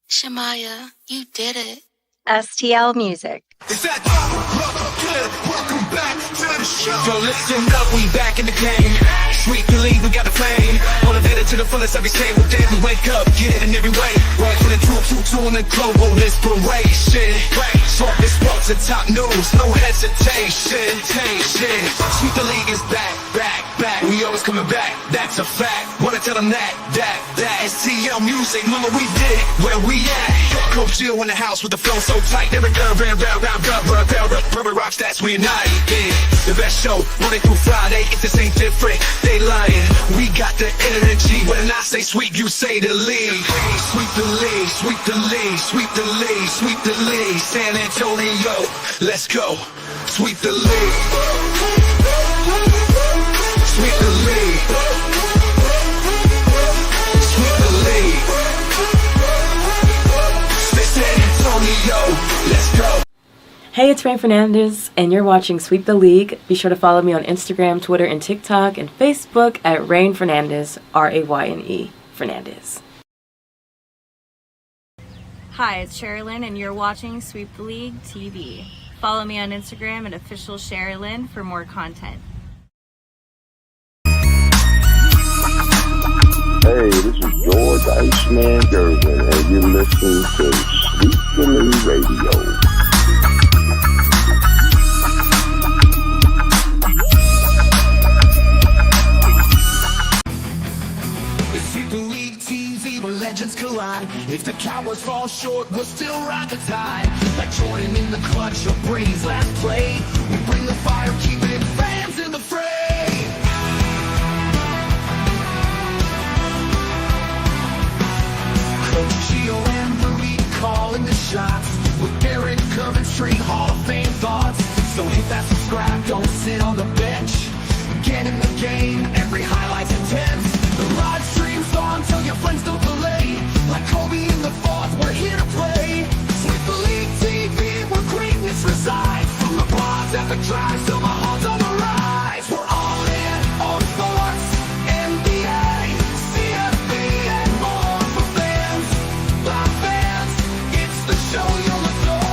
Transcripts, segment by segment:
Shamaya, you did it. STL Music. Is that welcome back to the show. So listen up, we back in the game. Sweep the league, we got the flame. Motivated to the fullest every single day. We wake up, get in every way. Right for the true and the global inspiration. Talk this sports and top news, no hesitation. Sweep the league is back. We always coming back, that's a fact. Wanna tell them that STL Music, mama, we did it, where we at? Coach Jill in the house with the flow so tight. Every girl ran round, Purple rock stats, we unite. Yeah, the best show, Monday through Friday. If this ain't different, they lying. We got the energy. When I say sweep, you say the league. Sweep the league, sweep the league, sweep the league, sweep the league. San Antonio, let's go. Sweep the league. Sweep the league. Sweep the league. San Antonio, let's go. Hey, it's Rain Fernandez, and you're watching Sweep the League. Be sure to follow me on Instagram, Twitter, and TikTok, and Facebook at Rain Fernandez, Rayne Fernandez. Hi, it's Sherilyn, and you're watching Sweep the League TV. Follow me on Instagram at official Sherilyn for more content. Hey, this is George Iceman Gervin, and you're listening to Sweep the League Radio. Sweep the league TV where legends collide. If the Cowboys fall short, we'll still ride the tide. Like Jordan in the clutch or Brady's last play. We bring the fire, keeping fans in the fray. Coach Gio and Marie calling the shots. With Derek Coventry, Hall of Fame thoughts. So hit that subscribe, don't sit on the bench. Get in the game, every highlight's intense. The live stream's on till your friends don't delay. Like Kobe in the fourth, we're here to play. Sweep the League TV, where greatness resides. From the pods at the drive, till my heart's on the rise. We're all in on sports, NBA, CFB, and more for fans. By fans, it's the show you'll adore.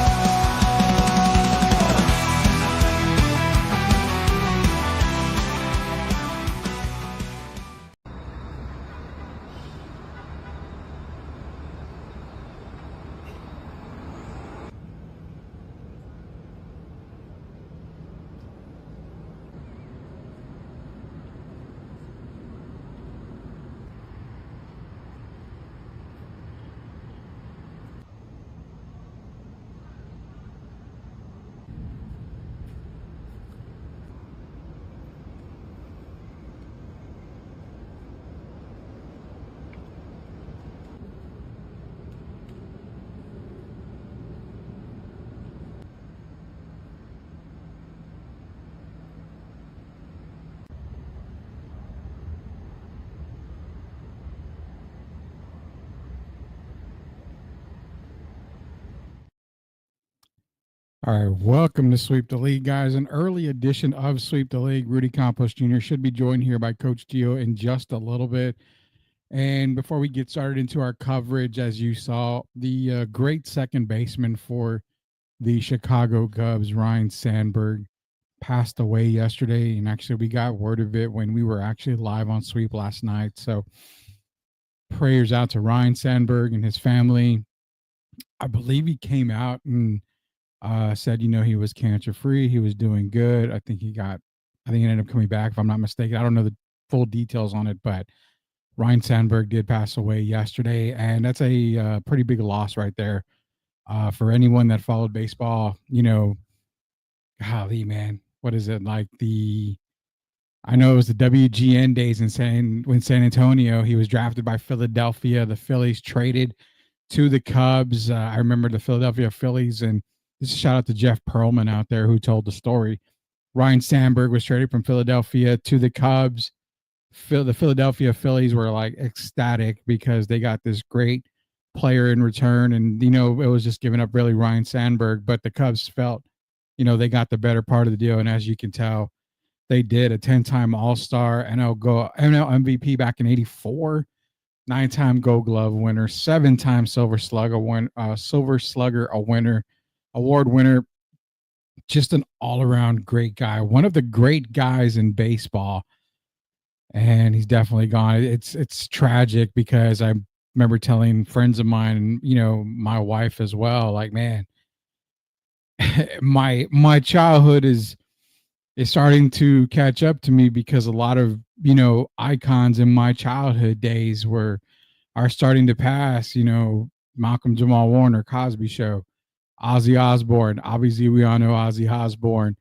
All right, welcome to Sweep the League, guys. An early edition of Sweep the League. Rudy Campos Jr. should be joined here by Coach Gio in just a little bit. And before we get started into our coverage, as you saw, the great second baseman for the Chicago Cubs, Ryne Sandberg, passed away yesterday. And actually, we got word of it when we were actually live on Sweep last night. So prayers out to Ryne Sandberg and his family. I believe he came out and said, he was cancer free. He was doing good. I think he ended up coming back, if I'm not mistaken. I don't know the full details on it, but Ryne Sandberg did pass away yesterday. And that's a pretty big loss right there for anyone that followed baseball. Golly, man, what is it like? I know it was the WGN days when San Antonio, he was drafted by Philadelphia. The Phillies traded to the Cubs. I remember the Philadelphia Phillies, and this is a shout out to Jeff Pearlman out there who told the story. Ryne Sandberg was traded from Philadelphia to the Cubs. The Philadelphia Phillies were like ecstatic because they got this great player in return. And, it was just giving up really Ryne Sandberg, but the Cubs felt, they got the better part of the deal. And as you can tell, they did. A 10-time All-Star, NL MVP back in '84. 9-time Gold Glove winner, 7-time Silver Slugger award winner. Just an all-around great guy, one of the great guys in baseball. And he's definitely gone. It's tragic because I remember telling friends of mine and, you know, my wife as well, like, man, my childhood is starting to catch up to me, because a lot of, you know, icons in my childhood days are starting to pass, you know, Malcolm Jamal Warner, Cosby Show, Ozzy Osbourne. Obviously, we all know Ozzy Osbourne.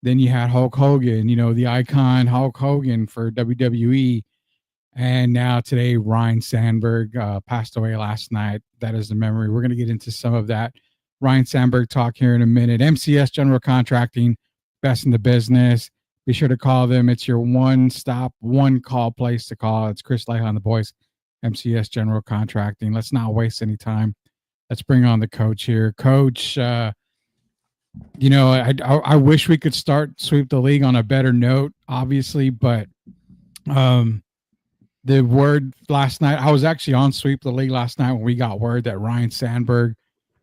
Then you had Hulk Hogan, you know, the icon Hulk Hogan for WWE. And now today, Ryan Sandberg passed away last night. That is the memory. We're going to get into some of that Ryan Sandberg talk here in a minute. MCS General Contracting, best in the business. Be sure to call them. It's your one-stop, one-call place to call. It's Chris Leha and the boys, MCS General Contracting. Let's not waste any time. Let's bring on the coach here. Coach, you know, I wish we could start Sweep the League on a better note, obviously, but the word last night, I was actually on Sweep the League last night when we got word that Ryan Sandberg,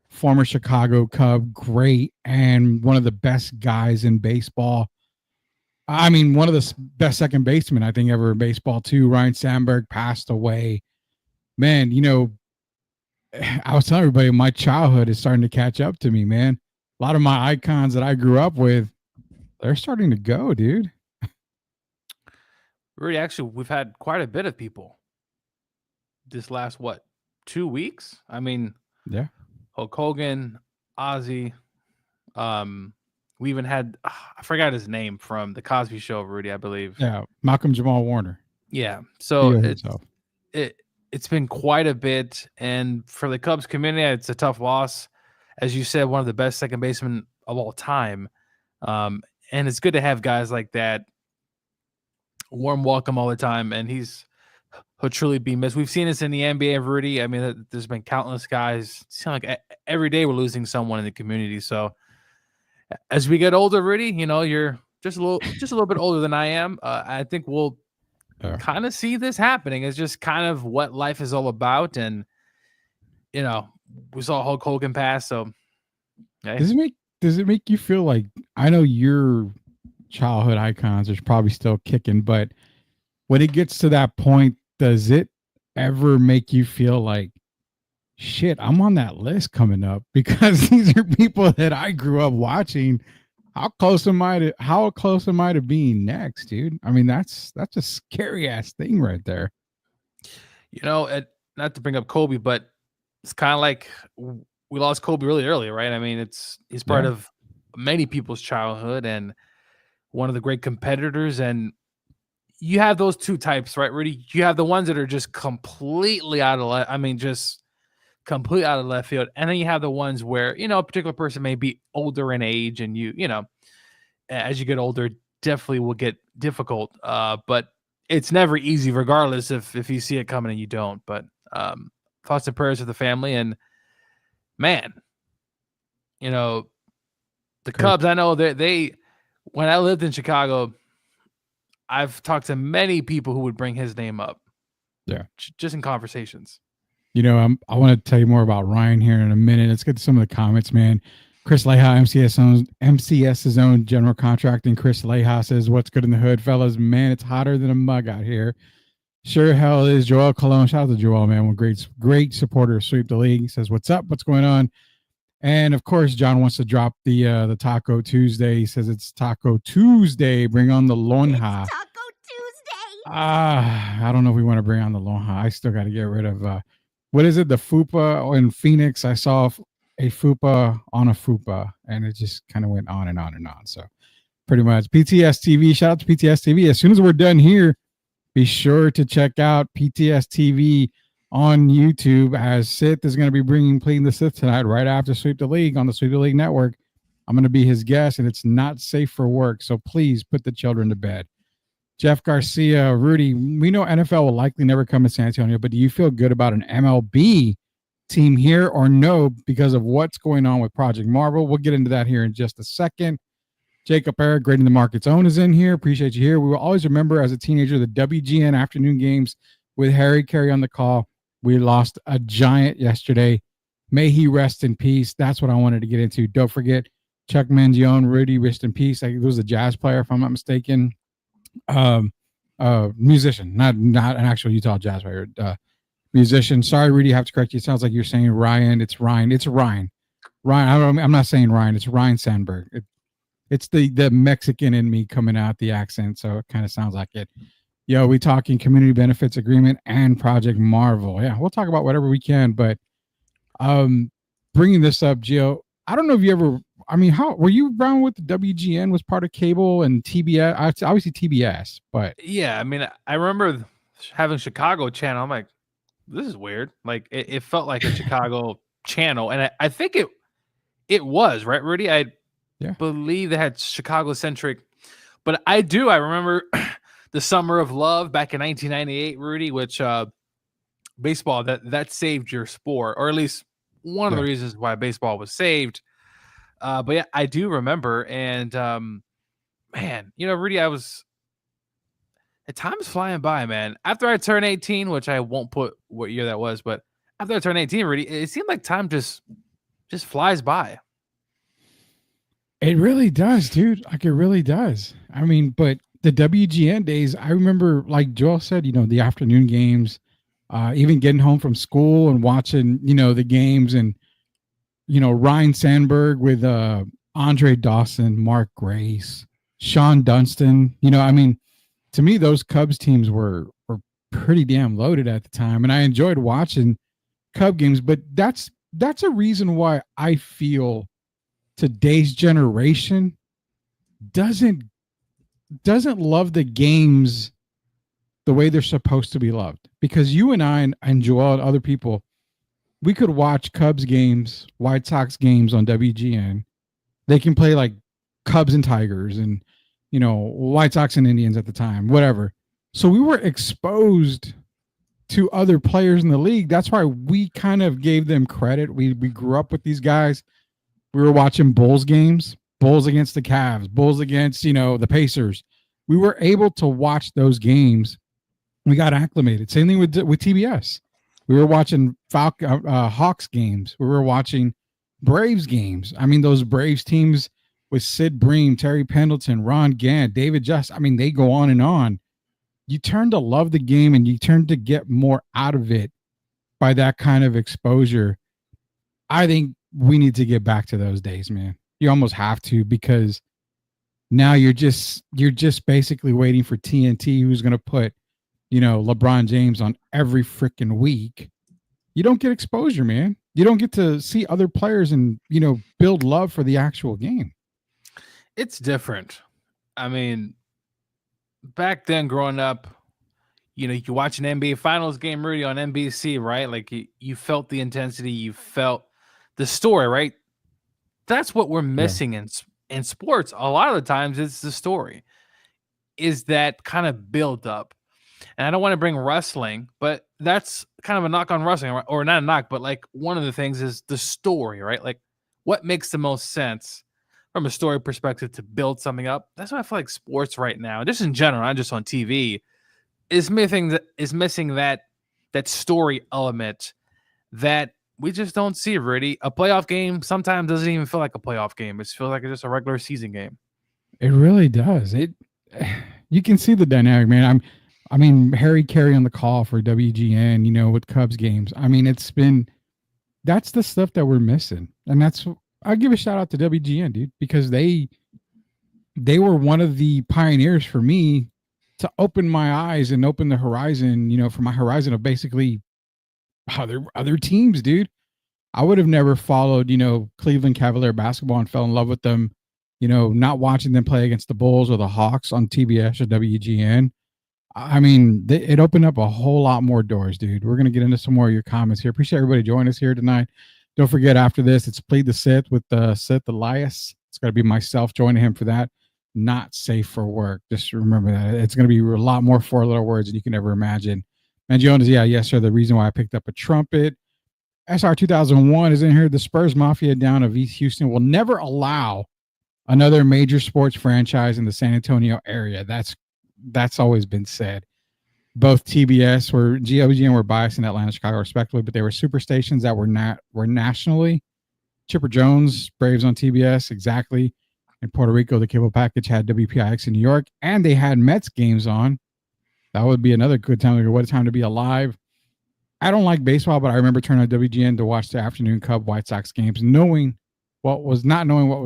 former Chicago Cub, great, and one of the best guys in baseball. I mean, one of the best second basemen, I think, ever in baseball, too. Ryan Sandberg passed away. Man, you know, I was telling everybody my childhood is starting to catch up to me, man. A lot of my icons that I grew up with, they're starting to go, dude. Rudy, actually, we've had quite a bit of people this last, 2 weeks? I mean, yeah. Hulk Hogan, Ozzy. We even had, I forgot his name from the Cosby Show, Rudy, I believe. Yeah, Malcolm Jamal Warner. Yeah, so it's been quite a bit. And for the Cubs community, it's a tough loss. As you said, one of the best second basemen of all time. And it's good to have guys like that. Warm welcome all the time, and he'll truly be missed. We've seen this in the NBA, Rudy. I mean, there's been countless guys. It seems like every day we're losing someone in the community. So as we get older, Rudy, you know, you're just a little bit older than I am. I think we'll kind of see this happening. It's just kind of what life is all about. And, you know, we saw Hulk Hogan pass. So hey. Does it make you feel like, I know your childhood icons are probably still kicking, but when it gets to that point, does it ever make you feel like, shit, I'm on that list coming up? Because these are people that I grew up watching. How close am I to being next, dude? I mean, that's a scary ass thing right there. You know, not to bring up Kobe, but it's kind of like we lost Kobe really early, right? I mean, he's part of many people's childhood and one of the great competitors. And you have those two types, right, Rudy? You have the ones that are just completely out of left field. And then you have the ones where, you know, a particular person may be older in age, and you know, as you get older, definitely will get difficult. But it's never easy, regardless if you see it coming and you don't. But thoughts and prayers for the family. And man, you know, the Cubs, I know that when I lived in Chicago, I've talked to many people who would bring his name up. Yeah. Just in conversations. You know, I want to tell you more about Ryan here in a minute. Let's get to some of the comments, man. Chris Leha, MCS's own general contracting. Chris Leha says, what's good in the hood, fellas? Man, it's hotter than a mug out here. Sure hell is. Joel Colon. Shout out to Joel, man. One great supporter of Sweep the League. He says, what's up? What's going on? And of course, John wants to drop the Taco Tuesday. He says it's Taco Tuesday. Bring on the lonja. Taco Tuesday. I don't know if we want to bring on the lonja. I still got to get rid of what is it? The fupa in Phoenix. I saw a fupa on a fupa, and it just kind of went on and on and on. So pretty much PTS TV. Shout out to PTS TV. As soon as we're done here, be sure to check out PTS TV on YouTube, as Sith is going to be bringing Pleading the Sith tonight right after Sweep the League on the Sweep the League Network. I'm going to be his guest, and it's not safe for work, so please put the children to bed. Jeff Garcia, Rudy, we know NFL will likely never come to San Antonio, but do you feel good about an MLB team here or no because of what's going on with Project Marvel? We'll get into that here in just a second. Jacob Eric, Grading the Market's Own, is in here. Appreciate you here. We will always remember as a teenager the WGN afternoon games with Harry Carey on the call. We lost a giant yesterday. May he rest in peace. That's what I wanted to get into. Don't forget Chuck Mangione, Rudy, rest in peace. He was a jazz player, if I'm not mistaken. Musician, not an actual Utah Jazz player. Musician. Sorry, Rudy, I have to correct you. It sounds like you're saying Ryan. It's Ryan. It's Ryan. Ryan. I'm not saying Ryan. It's Ryan Sandberg. It's the Mexican in me coming out the accent, so it kind of sounds like it. Yo, we talking community benefits agreement and Project Marvel. Yeah, we'll talk about whatever we can, but bringing this up, Gio, I don't know if you ever. I mean, how were you around with the WGN? Was part of cable and TBS? Obviously TBS, but yeah, I mean, I remember having Chicago channel. I'm like, this is weird. Like it felt like a Chicago channel, and I think it was right, Rudy. I believe they had Chicago centric, but I remember the Summer of Love back in 1998, Rudy, which baseball that saved your sport, or at least one of the reasons why baseball was saved. But yeah, I do remember, and man, Rudy, I was at times flying by, man. After I turned 18, which I won't put what year that was, but after I turned 18, Rudy, it seemed like time just flies by. It really does, dude. Like, it really does. I mean, but the WGN days, I remember, like Joel said, the afternoon games, even getting home from school and watching, the games, and Ryan Sandberg with Andre Dawson, Mark Grace, Sean Dunston. I mean, to me, those Cubs teams were pretty damn loaded at the time, and I enjoyed watching Cub games. But that's a reason why I feel today's generation doesn't love the games the way they're supposed to be loved. Because you and I and Joel and other people, we could watch Cubs games, White Sox games on WGN. They can play like Cubs and Tigers and, White Sox and Indians at the time, whatever. So we were exposed to other players in the league. That's why we kind of gave them credit. We grew up with these guys. We were watching Bulls games, Bulls against the Cavs, Bulls against, the Pacers. We were able to watch those games. We got acclimated. Same thing with TBS. We were watching Hawks games. We were watching Braves games. I mean, those Braves teams with Sid Bream, Terry Pendleton, Ron Gant, David Just. I mean, they go on and on. You turn to love the game, and you turn to get more out of it by that kind of exposure. I think we need to get back to those days, man. You almost have to, because now you're just basically waiting for TNT, who's going to put, LeBron James on every freaking week. You don't get exposure, man. You don't get to see other players and, build love for the actual game. It's different. I mean, back then growing up, you watch an NBA Finals game, Rudy, on NBC, right? Like you felt the intensity, you felt the story, right? That's what we're missing in sports. A lot of the times it's the story, is that kind of build up. And I don't want to bring wrestling, but that's kind of a knock on wrestling, or not a knock, but like one of the things is the story, right? Like what makes the most sense from a story perspective to build something up. That's what I feel like sports right now, just in general, not just on TV, is missing that story element that we just don't see, really. A playoff game sometimes doesn't even feel like a playoff game. It feels like it's just a regular season game. It really does. You can see the dynamic, man. I mean, Harry Carey on the call for WGN, with Cubs games. I mean, that's the stuff that we're missing. And I give a shout out to WGN, dude, because they were one of the pioneers for me to open my eyes and open the horizon, for my horizon of basically other teams, dude. I would have never followed, Cleveland Cavalier basketball and fell in love with them, not watching them play against the Bulls or the Hawks on TBS or WGN. I mean, it opened up a whole lot more doors, dude. We're going to get into some more of your comments here. Appreciate everybody joining us here tonight. Don't forget, after this, it's Plead the Sith with Sith Elias. It's going to be myself joining him for that. Not safe for work. Just remember that. It's going to be a lot more four-letter words than you can ever imagine. And Jonas, yes, sir. The reason why I picked up a trumpet. SR 2001 is in here. The Spurs Mafia down of East Houston will never allow another major sports franchise in the San Antonio area. That's always been said. both TBS were GOGN were biased in Atlanta, Chicago, respectively, but they were super stations that were nationally. Chipper Jones, Braves on TBS, exactly. In Puerto Rico, the cable package had WPIX in New York, and they had Mets games on. That would be another good time to go. What a time to be alive. I don't like baseball, but I remember turning on WGN to watch the afternoon Cub White Sox games, not knowing what was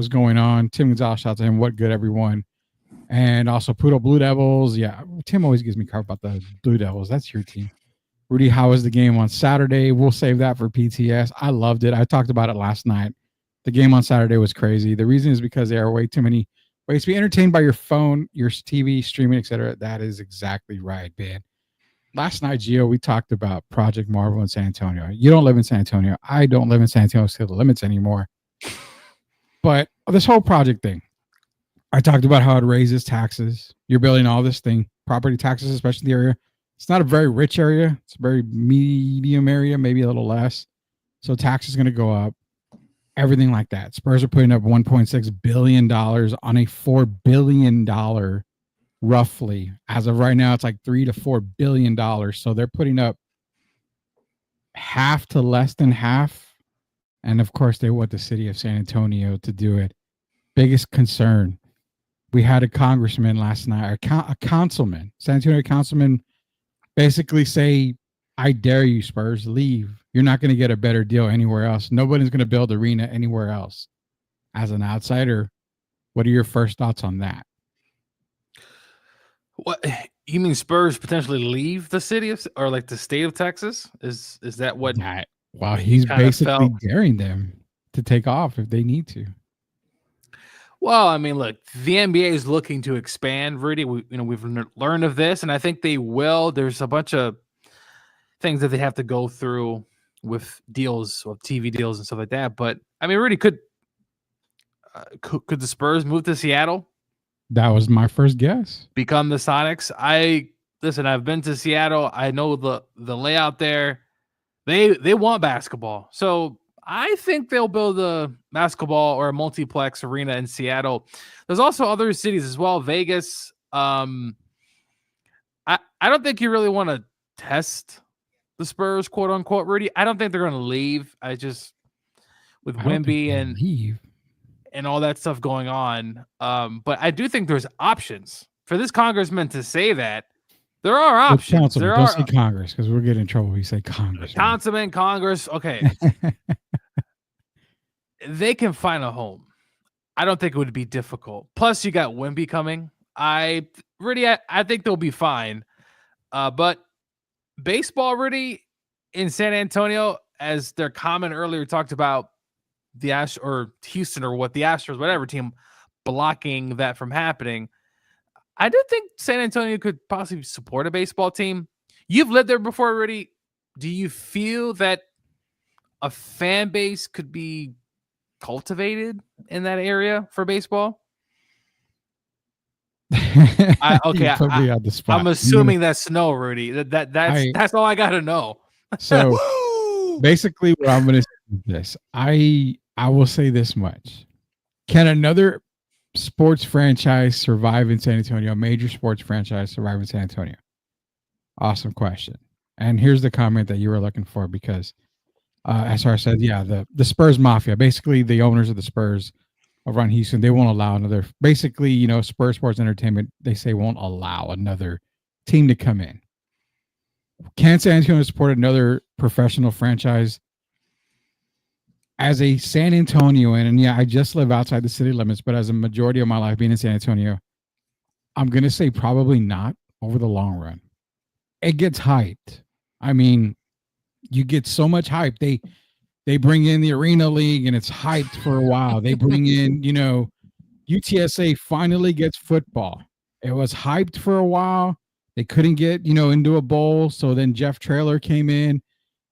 going on. Tim Gonzalez, shout out to him. What good, everyone. And also Pluto Blue Devils. Yeah, Tim always gives me crap about the Blue Devils. That's your team. Rudy, how was the game on Saturday? We'll save that for PTS. I loved it. I talked about it last night. The game on Saturday was crazy. The reason is because there are way too many ways to be entertained by your phone, your TV, streaming, etc. That is exactly right, man. Last night, Gio, we talked about Project Marvel in San Antonio. You don't live in San Antonio. I don't live in San Antonio City Limits anymore. But this whole project thing, I talked about how it raises taxes. You're building all this thing, property taxes, especially in the area. It's not a very rich area. It's a very medium area, maybe a little less. So tax is going to go up. Everything like that. Spurs are putting up $1.6 billion on a $4 billion, roughly. As of right now, it's like $3 to $4 billion. So they're putting up half to less than half. And of course, they want the city of San Antonio to do it. Biggest concern. We had a congressman last night, a councilman, San Antonio councilman, basically say, I dare you, Spurs, leave. You're not going to get a better deal anywhere else. Nobody's going to build arena anywhere else. As an outsider, what are your first thoughts on that? What you mean? Spurs potentially leave the city of, or like the state of Texas? Is that what? Well, he's basically daring them to take off if they need to. Well, I mean, look, the NBA is looking to expand. Rudy, we've learned of this, and I think they will. There's a bunch of things that they have to go through with deals, with TV deals and stuff like that. But I mean, Rudy, could the Spurs move to Seattle? That was my first guess. Become the Sonics. I've been to Seattle. I know the layout there. They want basketball, so I think they'll build a basketball or a multiplex arena in Seattle. There's also other cities as well. Vegas. I don't think you really want to test the Spurs, quote unquote, Rudy. I don't think they're going to leave. With Wemby and all that stuff going on. But I do think there's options for this congressman to say that. There are options. Don't say Congress because we'll get in trouble if you say Congress. Councilman, Congress. Okay. They can find a home. I don't think it would be difficult. Plus, you got Wemby coming. I think they'll be fine. But baseball, Rudy, in San Antonio, as their comment earlier talked about the Houston or the Astros, whatever team blocking that from happening. I do think San Antonio could possibly support a baseball team. You've lived there before, Rudy. Do you feel that a fan base could be cultivated in that area for baseball? I'm assuming that's no, Rudy. That's all I got to know. So basically, what I'm going to say is this: I will say this much: can another sports franchise survive in San Antonio? A major sports franchise survive in San Antonio? Awesome question. And here's the comment that you were looking for, because SR said, yeah, the Spurs Mafia, basically the owners of the Spurs over on Houston, they won't allow another, basically, Spurs Sports Entertainment, they say won't allow another team to come in. Can San Antonio support another professional franchise? As a San Antonian, and yeah, I just live outside the city limits, but as a majority of my life being in San Antonio, I'm going to say probably not over the long run. It gets hyped. I mean, you get so much hype. They bring in the Arena League and it's hyped for a while. They bring in, UTSA finally gets football. It was hyped for a while. They couldn't get, into a bowl. So then Jeff Traylor came in.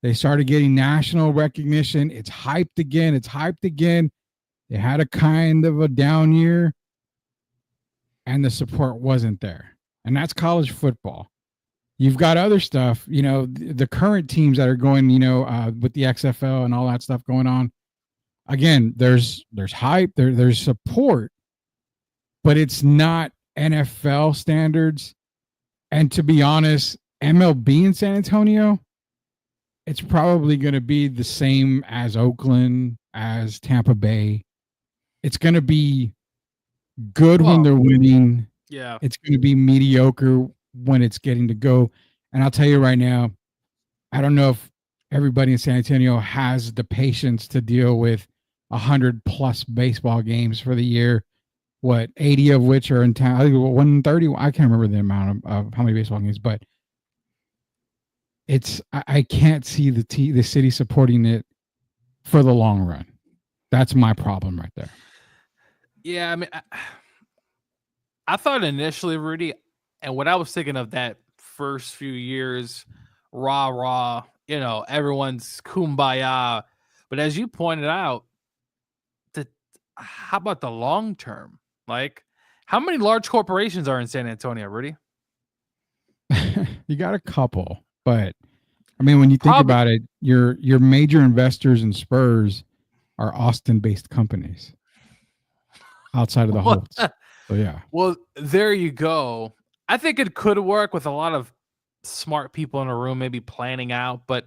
They started getting national recognition. It's hyped again. They had a kind of a down year and the support wasn't there. And that's college football. You've got other stuff, the current teams that are going, with the XFL and all that stuff going on. Again, there's hype, there's support, but it's not NFL standards. And to be honest, MLB in San Antonio, it's probably going to be the same as Oakland, as Tampa Bay. It's going to be good when they're winning. Yeah. It's going to be mediocre when it's getting to go. And I'll tell you right now, I don't know if everybody in San Antonio has the patience to deal with 100+ baseball games for the year. 80 of which are in town. I think 130. I can't remember the amount of how many baseball games, but I can't see the city supporting it for the long run. That's my problem right there. Yeah, I mean, I thought initially, Rudy, and what I was thinking of that first few years, rah, everyone's kumbaya. But as you pointed out, how about the long term? Like, how many large corporations are in San Antonio, Rudy? You got a couple, but I mean, when you think about it, your major investors in Spurs are Austin-based companies outside of the Holtz. So yeah. Well, there you go. I think it could work with a lot of smart people in a room, maybe planning out. But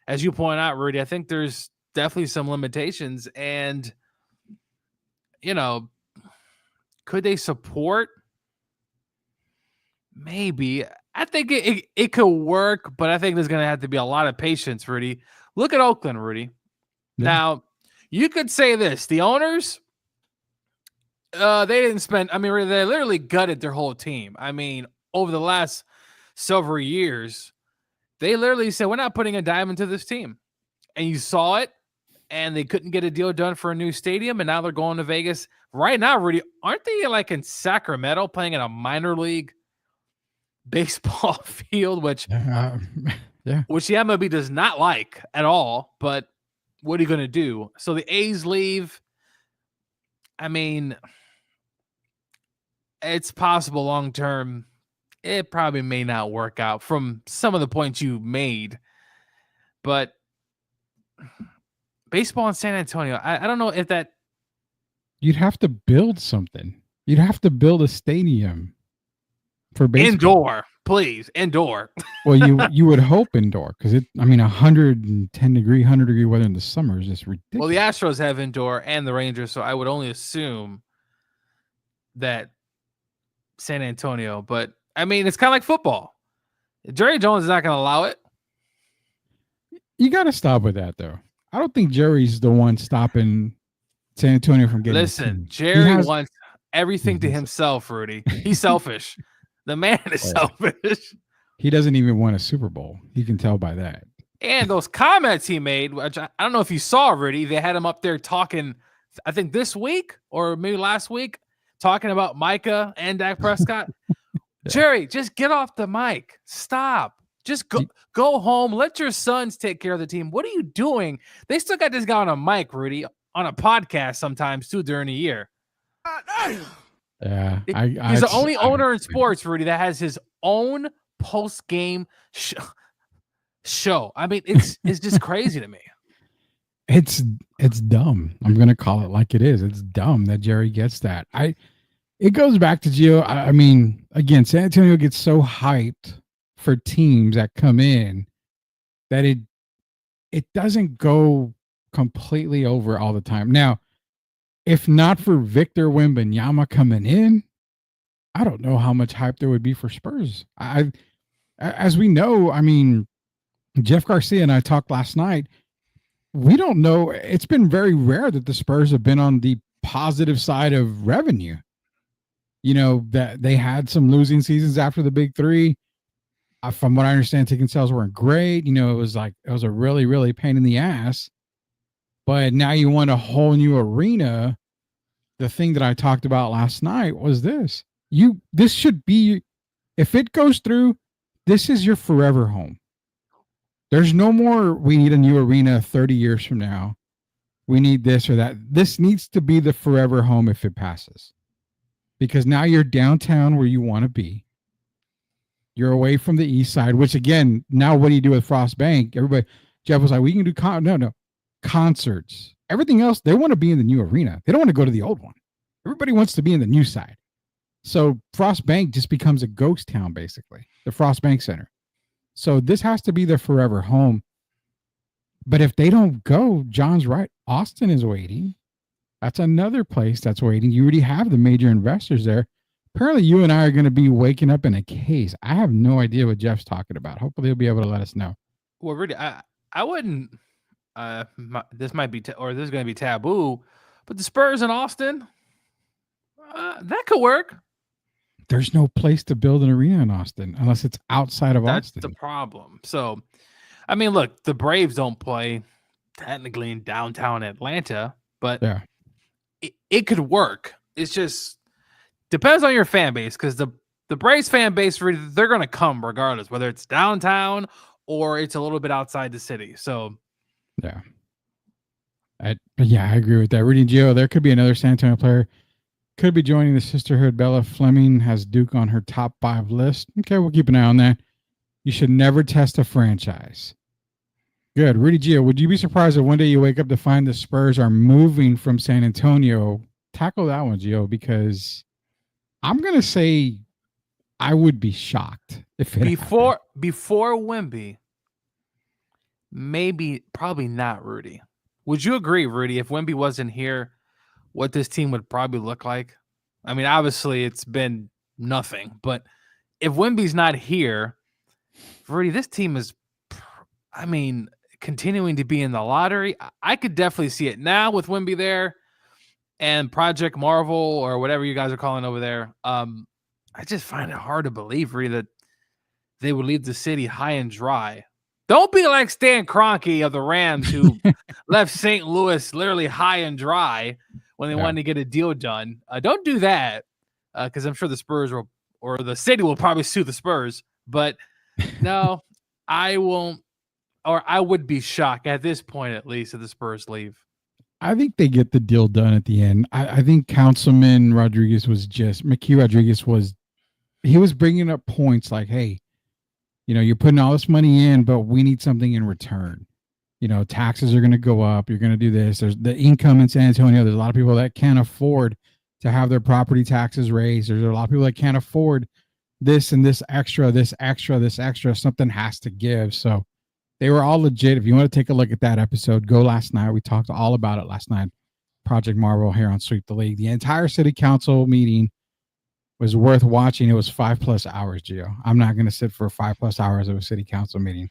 as you point out, Rudy, I think there's definitely some limitations. And, could they support? Maybe. I think it could work, but I think there's going to have to be a lot of patience, Rudy. Look at Oakland, Rudy. Yeah. Now, you could say this. The owners, they didn't spend – I mean, they literally gutted their whole team. I mean, over the last several years, they literally said, we're not putting a dime into this team. And you saw it, and they couldn't get a deal done for a new stadium, and now they're going to Vegas. Right now, Rudy, aren't they like in Sacramento playing in a minor league baseball field, which the MLB does not like at all, but what are you going to do? So the A's leave. I mean, it's possible long term. It probably may not work out from some of the points you made, but baseball in San Antonio, I don't know if that. You'd have to build something. You'd have to build a stadium for baseball. Indoor, please. Indoor. Well, you would hope indoor because 110 degree, 100 degree weather in the summer is just ridiculous. Well, the Astros have indoor and the Rangers, so I would only assume that San Antonio. But I mean, it's kind of like football. Jerry Jones is not going to allow it. You got to stop with that, though. I don't think Jerry's the one stopping San Antonio from getting. Listen, Jerry wants everything to himself, Rudy. He's selfish. The man is selfish. He doesn't even want a Super Bowl. You can tell by that. And those comments he made, which I don't know if you saw, Rudy, they had him up there talking, I think this week or maybe last week, talking about Micah and Dak Prescott. Jerry, just get off the mic. Stop. Just go home. Let your sons take care of the team. What are you doing? They still got this guy on a mic, Rudy, on a podcast sometimes too during the year. Yeah, he's the only owner in sports, Rudy, that has his own post-game show. I mean, it's just crazy to me. It's dumb. I'm gonna call it like it is. It's dumb that Jerry gets that. It goes back to Gio. I mean, again, San Antonio gets so hyped for teams that come in that it doesn't go completely over all the time. Now, if not for Victor Wembanyama coming in, I don't know how much hype there would be for Spurs. As we know, I mean, Jeff Garcia and I talked last night. We don't know. It's been very rare that the Spurs have been on the positive side of revenue. That they had some losing seasons after the big three. From what I understand, ticket sales weren't great. It was a really, really pain in the ass. But now you want a whole new arena. The thing that I talked about last night was this. This should be, if it goes through, this is your forever home. There's no more, we need a new arena 30 years from now. We need this or that. This needs to be the forever home if it passes. Because now you're downtown where you want to be. You're away from the east side, which again, now what do you do with Frost Bank? Jeff was like, we can do concerts. Everything else, they want to be in the new arena. They don't want to go to the old one. Everybody wants to be in the new side. So Frost Bank just becomes a ghost town, basically, the Frost Bank Center. So this has to be their forever home. But if they don't go, John's right. Austin is waiting. That's another place that's waiting. You already have the major investors there. Apparently, you and I are going to be waking up in a case. I have no idea what Jeff's talking about. Hopefully, he'll be able to let us know. Well, really, I wouldn't. This might be, or this is going to be taboo, but the Spurs in Austin, that could work. There's no place to build an arena in Austin unless it's outside of Austin. That's the problem. So, I mean, look, the Braves don't play technically in downtown Atlanta, but yeah, it could work. It's just depends on your fan base, because the Braves fan base, they're going to come regardless, whether it's downtown or it's a little bit outside the city. So, yeah. I agree with that. Rudy and Gio, there could be another San Antonio player. Could be joining the sisterhood. Bella Fleming has Duke on her top 5 list. Okay, we'll keep an eye on that. You should never test a franchise. Good. Rudy Gio, would you be surprised if one day you wake up to find the Spurs are moving from San Antonio? Tackle that one, Gio, because I'm going to say I would be shocked if it before Wemby, probably not Rudy. Would you agree, Rudy, if Wemby wasn't here, what this team would probably look like? I mean, obviously it's been nothing, but if Wemby's not here, Rudy, this team is, I mean, continuing to be in the lottery. I could definitely see it now with Wemby there and Project Marvel or whatever you guys are calling over there. I just find it hard to believe, Rudy, that they would leave the city high and dry. Don't be like Stan Kroenke of the Rams, who left St. Louis literally high and dry when they wanted to get a deal done. Don't do that, because I'm sure the Spurs or the city will probably sue the Spurs. But no, I won't, or I would be shocked at this point, at least, if the Spurs leave. I think they get the deal done at the end. I think Councilman Rodriguez McKee Rodriguez was bringing up points like, hey, you're putting all this money in, but we need something in return. Taxes are going to go up. You're going to do this. There's the income in San Antonio. There's a lot of people that can't afford to have their property taxes raised. There's a lot of people that can't afford this and this extra. Something has to give. So they were all legit. If you want to take a look at that episode, go last night. We talked all about it last night. Project Marvel here on Sweep the League. The entire city council meeting was worth watching. It was 5+ hours, Gio. I'm not going to sit for 5+ hours of a city council meeting.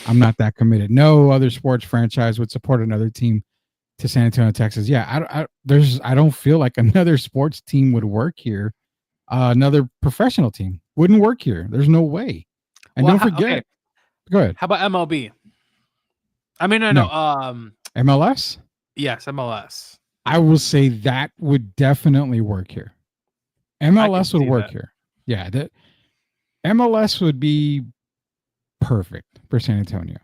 I'm not that committed. No other sports franchise would support another team to San Antonio, Texas. Yeah, I don't feel like another sports team would work here. Another professional team wouldn't work here. There's no way. And don't forget. Okay. Go ahead. How about MLB? I mean, no. MLS? Yes, MLS. I will say that would definitely work here. MLS would work here. Yeah, MLS would be perfect for San Antonio.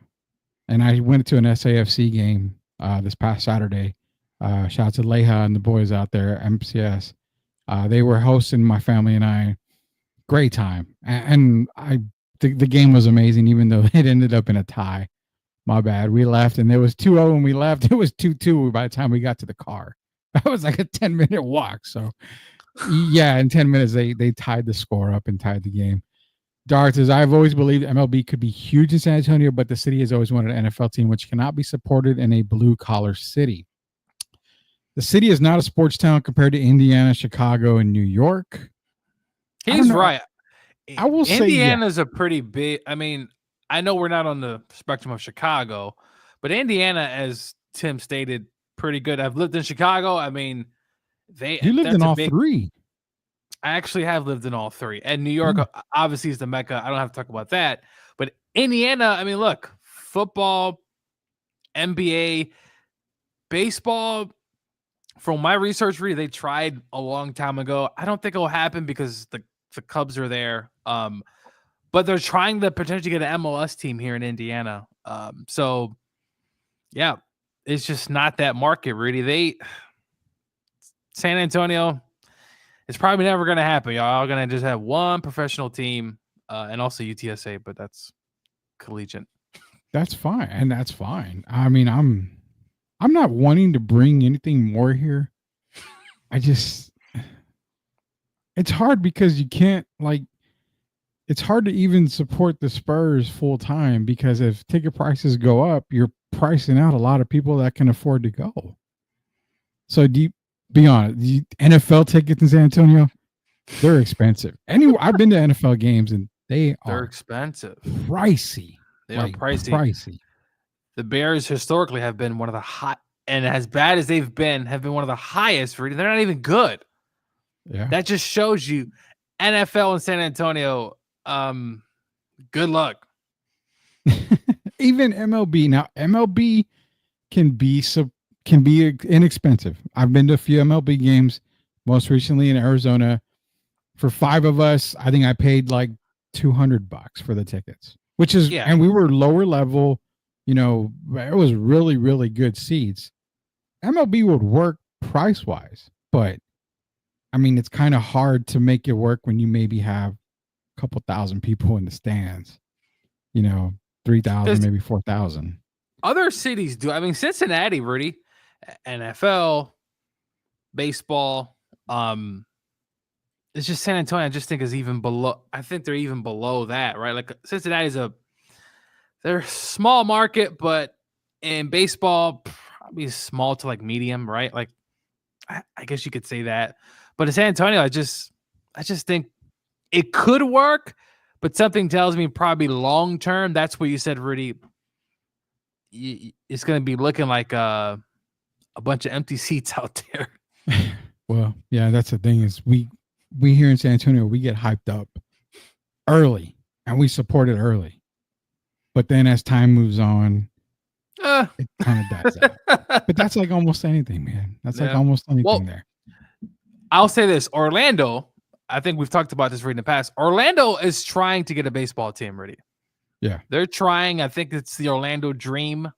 And I went to an SAFC game this past Saturday. Shout out to Leha and the boys out there at MCS. They were hosting my family and I. Great time. And the game was amazing, even though it ended up in a tie. My bad. We left, and there was 2-0 when we left. It was 2-2 by the time we got to the car. That was like a 10-minute walk. So, yeah, in 10 minutes, they tied the score up and tied the game. Darth says, I've always believed MLB could be huge in San Antonio, but the city has always wanted an NFL team which cannot be supported in a blue-collar city. The city is not a sports town compared to Indiana, Chicago, and New York. He's right. I will say Indiana's a pretty big. I mean, I know we're not on the spectrum of Chicago, but Indiana, as Tim stated, pretty good. I've lived in Chicago. I mean, you lived in all three. I actually have lived in all three. And New York, obviously, is the Mecca. I don't have to talk about that. But Indiana, I mean, look, football, NBA, baseball. From my research, really, they tried a long time ago. I don't think it will happen because the Cubs are there. But they're trying to potentially get an MLS team here in Indiana. So, yeah, it's just not that market, Rudy. San Antonio, it's probably never going to happen. Y'all are going to just have one professional team and also UTSA, but that's collegiate. That's fine. And that's fine. I mean, I'm not wanting to bring anything more here. It's hard because you can't, it's hard to even support the Spurs full time because if ticket prices go up, you're pricing out a lot of people that can afford to go. So be honest, the NFL tickets in San Antonio, they're expensive. I've been to NFL games and they're expensive, pricey. They are pricey. The Bears historically have been one of the hot, and as bad as they've been, have been one of the highest. They're not even good. Yeah, that just shows you NFL in San Antonio. Good luck. Even MLB now. MLB can be inexpensive. I've been to a few MLB games, most recently in Arizona. For 5 of us, I think I paid like $200 for the tickets, which is, and we were lower level. You know, it was really, really good seats. MLB would work price wise, but I mean, it's kind of hard to make it work when you maybe have a couple thousand people in the stands. You know, 3,000, maybe 4,000. Other cities do. I mean, Cincinnati, Rudy, NFL, baseball. It's just San Antonio. I just think is even below. I think they're even below that, right? Like Cincinnati's they're a small market, but in baseball, probably small to like medium, right? Like I guess you could say that. But in San Antonio, I just think it could work, but something tells me probably long term. That's what you said, Rudy. It's going to be looking like a bunch of empty seats out there. Well, yeah, that's the thing is we here in San Antonio, we get hyped up early and we support it early. But then as time moves on, it kind of dies out. But that's like almost anything, man. That's like almost anything there. I'll say this. Orlando, I think we've talked about this in the past. Orlando is trying to get a baseball team ready. Yeah. They're trying. I think it's the Orlando Dream.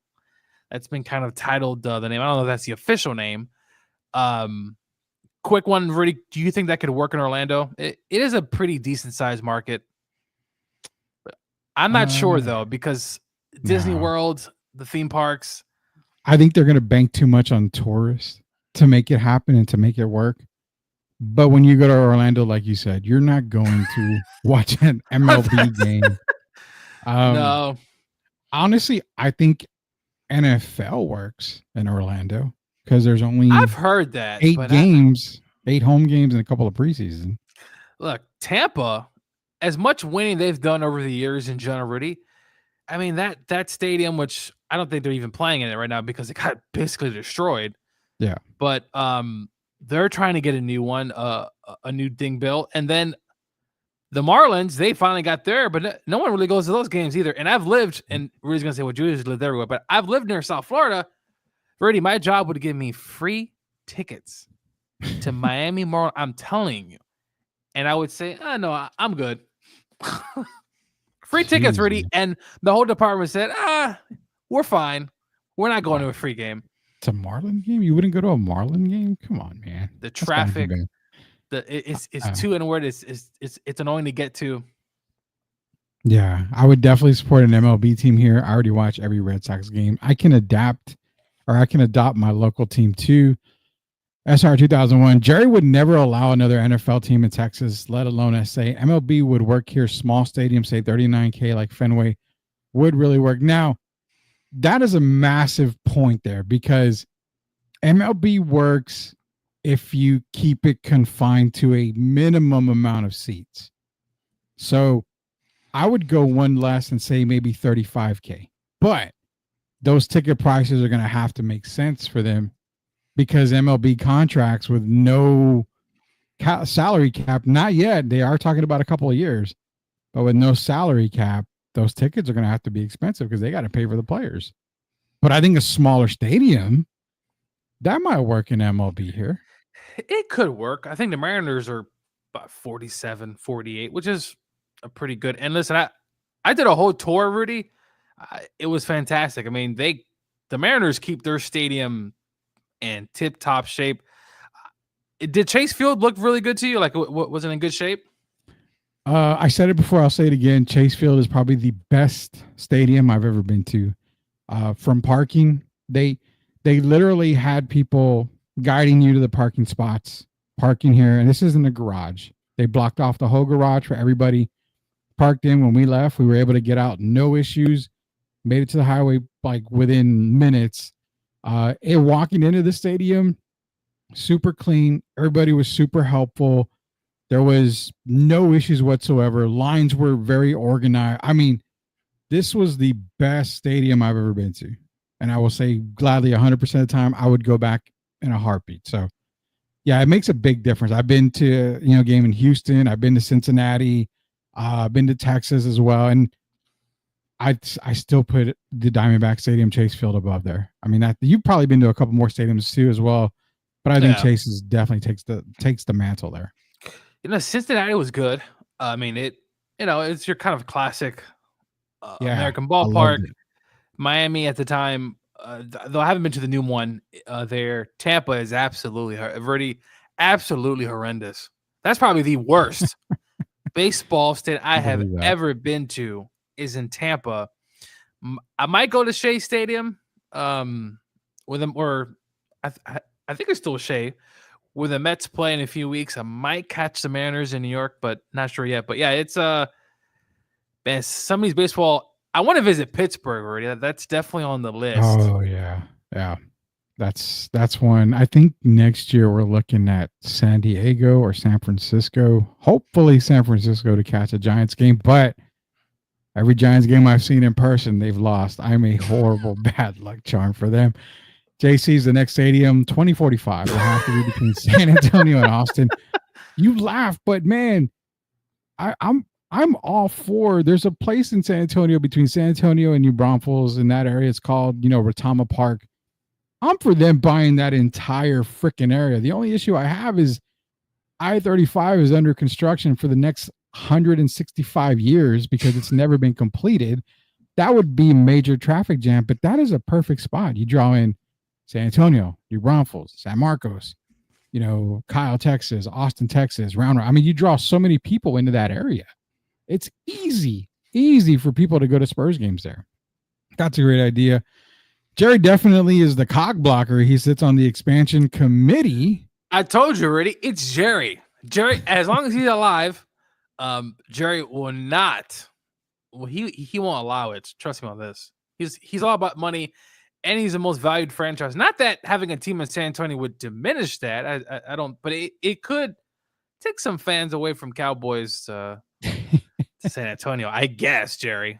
That's been kind of titled the name. I don't know if that's the official name. Quick one, Rudy. Do you think that could work in Orlando? It is a pretty decent sized market. I'm not sure though, because Disney World, the theme parks. I think they're going to bank too much on tourists to make it happen and to make it work. But when you go to Orlando, like you said, you're not going to watch an MLB game. No. Honestly, I think NFL works in Orlando because there's only I've heard that 8 games, 8 home games, and a couple of preseason. Look, Tampa, as much winning they've done over the years in general, Rudy, I mean, that stadium, which I don't think they're even playing in it right now because it got basically destroyed. Yeah. But they're trying to get a new one, a new thing built. And then the Marlins, they finally got there, but no one really goes to those games either. And I've lived, and Rudy's going to say, well, Julius lived everywhere, but I've lived near South Florida. Rudy, my job would give me free tickets to Miami Marlins. I'm telling you. And I would say, oh, no, I'm good. Free tickets, Rudy. And the whole department said, we're fine. We're not going to a free game. It's a Marlin game? You wouldn't go to a Marlin game? Come on, man. The traffic, it's too inward. It's annoying to get to. Yeah, I would definitely support an MLB team here. I already watch every Red Sox game. I can adapt, or I can adopt my local team too. SR 2001. Jerry would never allow another NFL team in Texas, let alone SA. MLB would work here. Small stadium, say 39K, like Fenway, would really work. Now, that is a massive point there because MLB works if you keep it confined to a minimum amount of seats. So I would go one less and say maybe 35K. But those ticket prices are going to have to make sense for them because MLB contracts with no salary cap, not yet. They are talking about a couple of years, but with no salary cap, those tickets are going to have to be expensive because they got to pay for the players. But I think a smaller stadium, that might work in MLB here. It could work. I think the Mariners are about 47, 48, which is a pretty good. And listen, I did a whole tour, Rudy. It was fantastic. I mean, the Mariners keep their stadium in tip-top shape. Did Chase Field look really good to you? Like, was it in good shape? I said it before. I'll say it again. Chase Field is probably the best stadium I've ever been to. From parking, they literally had people guiding you to the parking spots, parking here. And this isn't a garage. They blocked off the whole garage for everybody. parked in when we left. We were able to get out, no issues. Made it to the highway like within minutes. And walking into the stadium, super clean. Everybody was super helpful. There was no issues whatsoever. Lines were very organized. I mean, this was the best stadium I've ever been to. And I will say gladly 100% of the time, I would go back in a heartbeat. So, yeah, it makes a big difference. I've been to, a game in Houston. I've been to Cincinnati. I've been to Texas as well. And I still put the Diamondback Stadium Chase Field above there. I mean, that you've probably been to a couple more stadiums too as well. But I think Chase is definitely takes the mantle there. Cincinnati was good. I mean, it's your kind of classic American ballpark. Miami at the time, though I haven't been to the new one there. Tampa is absolutely horrendous. That's probably the worst baseball state I have ever been to is in Tampa. I might go to Shea Stadium with them, or I think it's still Shea. With the Mets play in a few weeks, I might catch the Mariners in New York, but not sure yet. But yeah, it's man, some of these baseball. I want to visit Pittsburgh already. That's definitely on the list. Oh yeah. That's one. I think next year we're looking at San Diego or San Francisco. Hopefully San Francisco to catch a Giants game, but every Giants game I've seen in person, they've lost. I'm a horrible bad luck charm for them. JC's the next stadium, 2045. It'll have to be between San Antonio and Austin. You laugh, but man, I'm all for. There's a place in San Antonio between San Antonio and New Braunfels in that area. It's called, Retama Park. I'm for them buying that entire freaking area. The only issue I have is I-35 is under construction for the next 165 years because it's never been completed. That would be a major traffic jam, but that is a perfect spot. You draw in San Antonio, New Braunfels, San Marcos, Kyle, Texas, Austin, Texas, Round Rock. I mean, you draw so many people into that area. It's easy for people to go to Spurs games there. That's a great idea. Jerry definitely is the cog blocker. He sits on the expansion committee. I told you already. It's Jerry. Jerry, as long as he's alive, Jerry will not. Well, he won't allow it. Trust me on this. He's all about money, and he's the most valued franchise. Not that having a team in San Antonio would diminish that. I don't. But it could take some fans away from Cowboys to San Antonio, I guess, Jerry.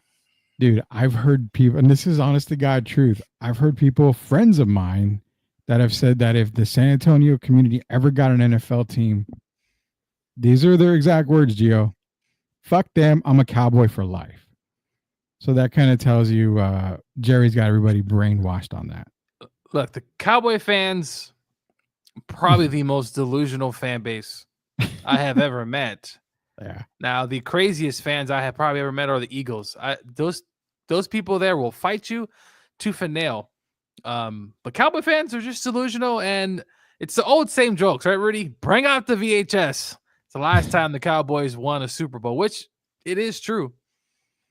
Dude, I've heard people, and this is honest to God truth. I've heard people, friends of mine, that have said that if the San Antonio community ever got an NFL team, these are their exact words, Gio. Fuck them. I'm a Cowboy for life. So that kind of tells you Jerry's got everybody brainwashed on that. Look, the Cowboy fans, probably the most delusional fan base I have ever met. Yeah. Now, the craziest fans I have probably ever met are the Eagles. Those people there will fight you tooth and nail. But Cowboy fans are just delusional, and it's the old same jokes, right, Rudy? Bring out the VHS. It's the last time the Cowboys won a Super Bowl, which it is true.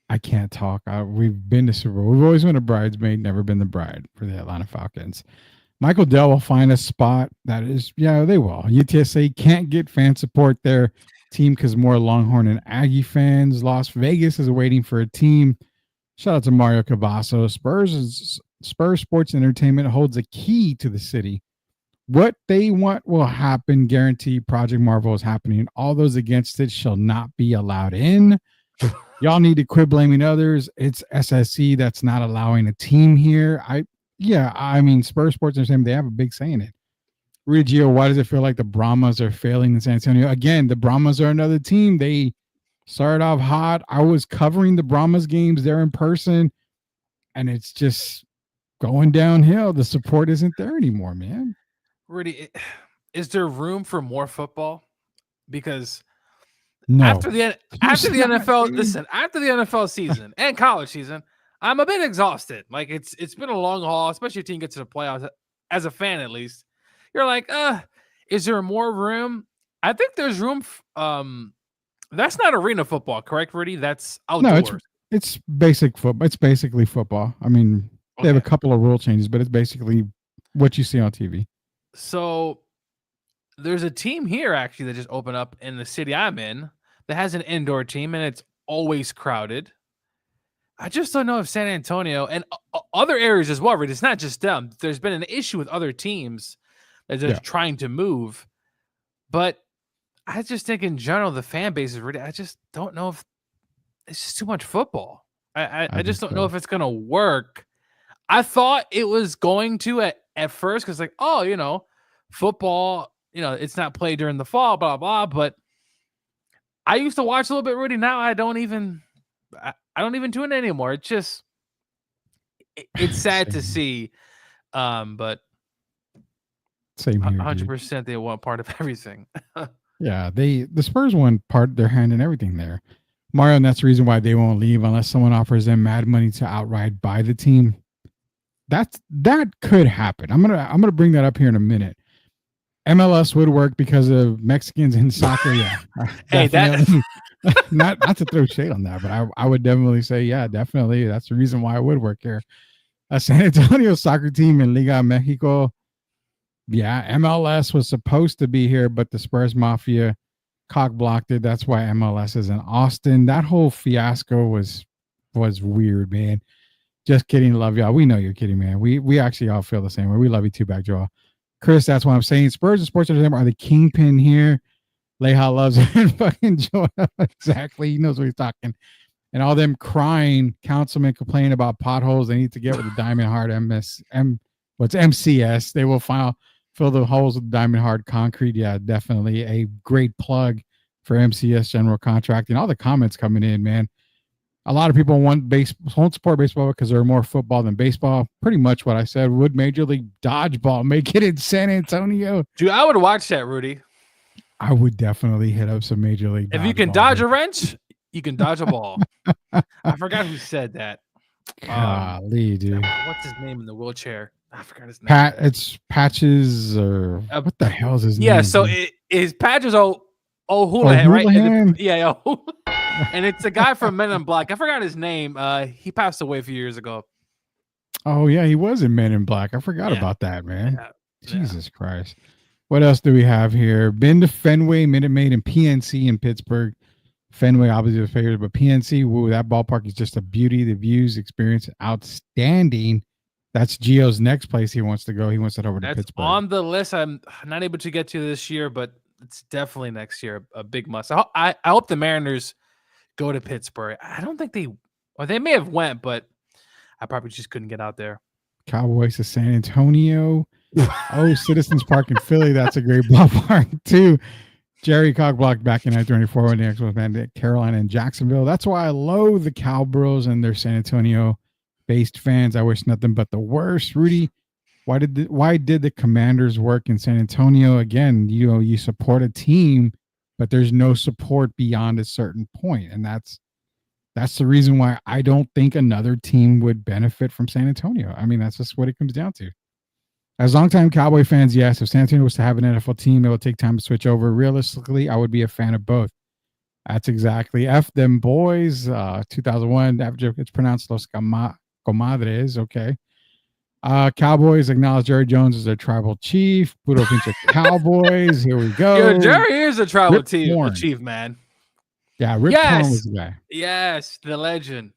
I can't talk. We've been to Super Bowl. We've always been a bridesmaid, never been the bride for the Atlanta Falcons. Michael Dell will find a spot that is, they will. UTSA can't get fan support there. Team because more Longhorn and Aggie fans. Las Vegas is waiting for a team. Shout out to Mario Cavasso. Spurs Sports Entertainment holds a key to the city. What they want will happen. Guarantee Project Marvel is happening. All those against it shall not be allowed in. Y'all need to quit blaming others. It's SSC that's not allowing a team here. I mean, Spurs Sports Entertainment, they have a big say in it. Gio, why does it feel like the Brahmas are failing in San Antonio? Again, the Brahmas are another team. They started off hot. I was covering the Brahmas games there in person, and it's just going downhill. The support isn't there anymore, man. Rudy, is there room for more football? Because no. after the NFL, listen, after the NFL season and college season, I'm a bit exhausted. Like it's been a long haul, especially if a team gets to the playoffs. As a fan, at least. You're like, is there more room? I think there's room. That's not arena football, correct, Rudy? That's outdoors. No, it's basic football. It's basically football. I mean, they have a couple of rule changes, but it's basically what you see on TV. So there's a team here actually that just opened up in the city I'm in that has an indoor team, and it's always crowded. I just don't know if San Antonio and other areas as well, right? It's not just them. There's been an issue with other teams that they're trying to move. But I just think in general, the fan base is really, I just don't know if it's just too much football. I just don't know if it's going to work. I thought it was going to at first because, like, oh, you know, football, you know, it's not played during the fall, blah, blah. But I used to watch a little bit, Rudy. Now I don't even tune in anymore. It's just, it's sad to see. But same here, 100% they want part of everything. Yeah, the Spurs want part their hand in everything there, Mario, and that's the reason why they won't leave unless someone offers them mad money to outright buy the team. That could happen. I'm gonna bring that up here in a minute. MLS would work because of Mexicans in soccer. Yeah, hey, that not to throw shade on that, but I would definitely say, yeah, definitely that's the reason why it would work here. A San Antonio soccer team in Liga Mexico. Yeah, MLS was supposed to be here, but the Spurs Mafia cock blocked it. That's why MLS is in Austin. That whole fiasco was weird, man. Just kidding. Love y'all. We know you're kidding, man. We actually all feel the same way. We love you too, back Joel. Chris, that's what I'm saying. Spurs and Sports Entertainment are the kingpin here. Leha loves it. And fucking Joel. Exactly. He knows what he's talking. And all them crying councilmen complaining about potholes they need to get with the Diamond Hard MCS. They will fill the holes with Diamond Hard concrete. Yeah, definitely a great plug for MCS General Contracting. All the comments coming in, man. A lot of people won't support baseball because they're more football than baseball. Pretty much what I said. Would Major League Dodgeball make it in San Antonio? Dude, I would watch that, Rudy. I would definitely hit up some Major League Dodgeball. If you can dodge a wrench, you can dodge a ball. I forgot who said that. Golly, dude. What's his name in the wheelchair? I forgot his name. It's Patches or what the hell is his name? Yeah, so it is Patches O'Houlihan, right? Yeah. And it's a guy from Men in Black. I forgot his name. He passed away a few years ago. Oh, yeah, he was in Men in Black. I forgot about that, man. Jesus Christ. What else do we have here? Been to Fenway, Minute Maid, and PNC in Pittsburgh. Fenway, obviously, the favorite, but PNC, woo, that ballpark is just a beauty. The views, experience, outstanding. That's Gio's next place he wants to go. He wants it over to Pittsburgh. On the list. I'm not able to get to this year, but it's definitely next year a big must. I hope the Mariners go to Pittsburgh. I don't think they may have went, but I probably just couldn't get out there. Cowboys to San Antonio. Citizens Park in Philly. That's a great ballpark too. Jerry Cockblock back in 1924 when the Expos met Carolina and Jacksonville. That's why I loathe the Cowbros and their San Antonio-based fans. I wish nothing but the worst. Rudy, why did the Commanders work in San Antonio? Again, you support a team, but there's no support beyond a certain point, and that's the reason why I don't think another team would benefit from San Antonio. I mean, that's just what it comes down to. As longtime Cowboy fans, yes, if San Antonio was to have an NFL team, it would take time to switch over. Realistically, I would be a fan of both. That's exactly F them boys. 2001, it's pronounced Los Comadres. Okay. Cowboys acknowledge Jerry Jones as their tribal chief. Puro pinche Cowboys. Here we go. Yo, Jerry is a tribal chief, man. Yeah, Rip Torn was the guy. Yes, the legend.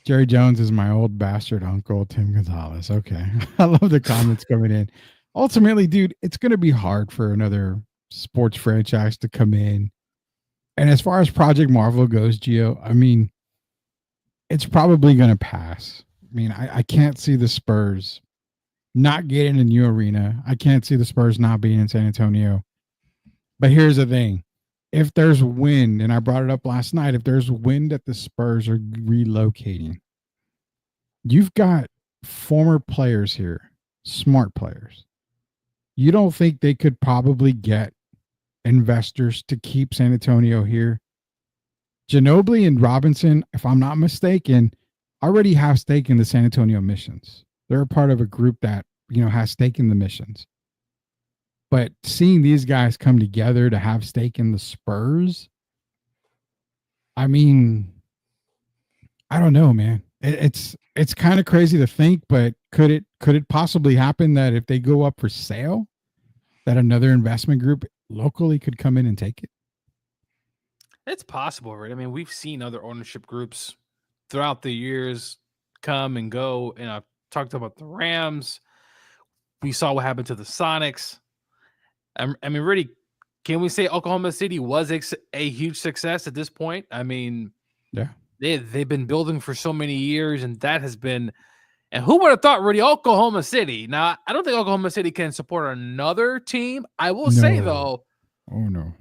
Jerry Jones is my old bastard uncle, Tim Gonzalez. Okay. I love the comments coming in. Ultimately, dude, it's going to be hard for another sports franchise to come in. And as far as Project Marvel goes, Gio, I mean, it's probably going to pass. I mean, I can't see the Spurs not getting a new arena. I can't see the Spurs not being in San Antonio. But here's the thing. If there's wind, and I brought it up last night, if there's wind that the Spurs are relocating, you've got former players here, smart players. You don't think they could probably get investors to keep San Antonio here? Ginobili and Robinson, if I'm not mistaken, already have stake in the San Antonio Missions. They're a part of a group that, has stake in the Missions. But seeing these guys come together to have stake in the Spurs, I mean, I don't know, man. It's kind of crazy to think, but could it possibly happen that if they go up for sale, that another investment group locally could come in and take it? It's possible, right? I mean, we've seen other ownership groups throughout the years come and go, and I've talked about the Rams. We saw what happened to the Sonics. I mean, really, can we say Oklahoma City was a huge success at this point? I mean, yeah, they've been building for so many years, and that has been. And who would have thought, really, Oklahoma City? Now, I don't think Oklahoma City can support another team. I will say, though. Oh no.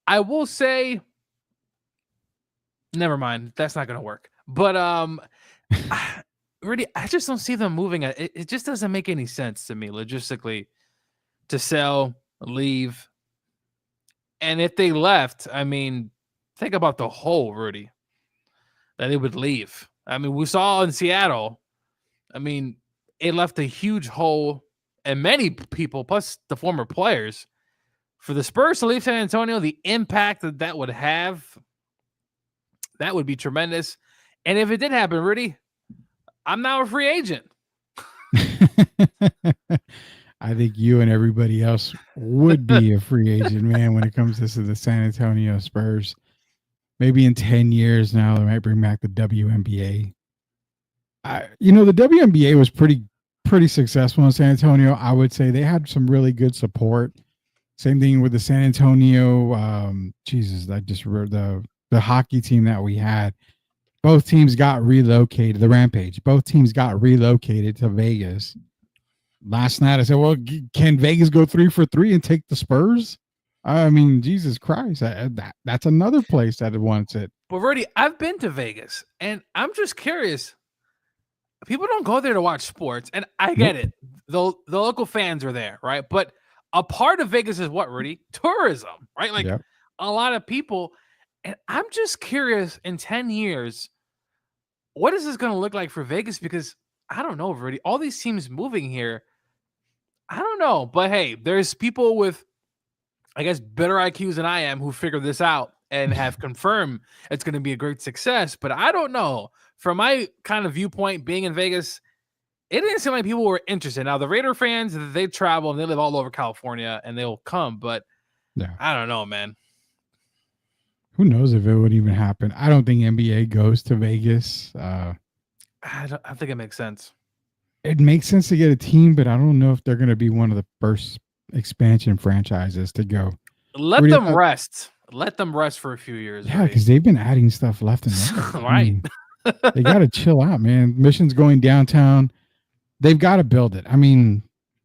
I will say. Never mind. That's not going to work. But really, I just don't see them moving. It just doesn't make any sense to me logistically to sell, leave. And if they left, I mean, think about the hole, Rudy, that they would leave. I mean, we saw in Seattle, I mean, it left a huge hole, and many people, plus the former players, for the Spurs to leave San Antonio, the impact that would have, that would be tremendous. And if it did happen, Rudy, I'm now a free agent. I think you and everybody else would be a free agent, man, when it comes to the San Antonio Spurs. Maybe in 10 years now, they might bring back the WNBA. The WNBA was pretty successful in San Antonio. I would say they had some really good support. Same thing with the San Antonio, I just wrote the hockey team that we had. Both teams got relocated, the Rampage. Both teams got relocated to Vegas. Last night I said, well, can Vegas go 3 for 3 and take the Spurs? I mean, Jesus Christ. That's another place that wants it. But Rudy, I've been to Vegas, and I'm just curious. People don't go there to watch sports, and I get it. The local fans are there, right? But a part of Vegas is what, Rudy? Tourism, right? Like a lot of people. And I'm just curious, in 10 years, what is this going to look like for Vegas? Because I don't know, Rudy. All these teams moving here, I don't know. But hey, there's people with, I guess, better IQs than I am who figured this out and have confirmed it's going to be a great success. But I don't know. From my kind of viewpoint, being in Vegas, it didn't seem like people were interested. Now, the Raider fans, they travel and they live all over California and they'll come. But I don't know, man. Who knows if it would even happen? I don't think NBA goes to Vegas. I think it makes sense. It makes sense to get a team, but I don't know if they're going to be one of the first expansion franchises to go. Let them rest. Let them rest for a few years. Yeah, because they've been adding stuff left and right. Right. I mean, they got to chill out, man. Mission's going downtown. They've got to build it. I mean,